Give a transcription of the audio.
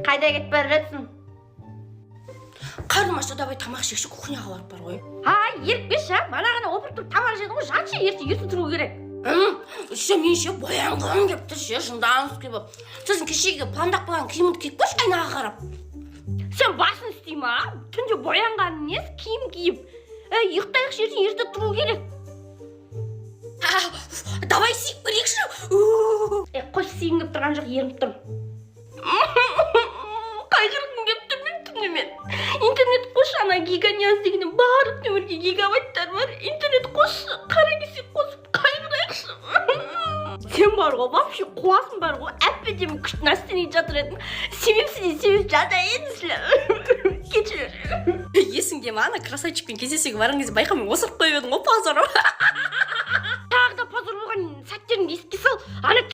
Қайда кетіп бара жатсың? Қарным ашты, давай тамақ ішейікші, кухняға барып бар ғой. Еріп келші, мана ғана отырып тұрып тамақ жедің ғой, жатшы, ерте тұру керек. Мен ше боянғым кеп тұр ше, жынданып келіп. Сосын кешегі пандақ болған киіміңді киіп қойшы, айнаға қарап. Сен басын істей ма? Түнде боянғанын несі, киім киіп. Ұйықтайықшы, ерте тұру керек. Давай сиіп көрейікші. Қош сиін кеп тұрған жоқ, ерініп тұрм. Қайғырғым кеп тұр мен түнімен. Интернет қош, ана гиганияз дегенде барлық нөмірге гигабайттар бар. Интернет қош, қара кесек қосып қайғырайықшы. Сен бар ғой, вообще қуасың бар ғой, әппедемі күшті нәрсені жатыр едің. Себеп жада едіңсілі. Кешір. Есіңде ма, ана красавчикпен кездесуге барған кезде байқамай осырып қойып едің ғой, позорым. Тағы да позор болған сәттеріңді еске сал. Ана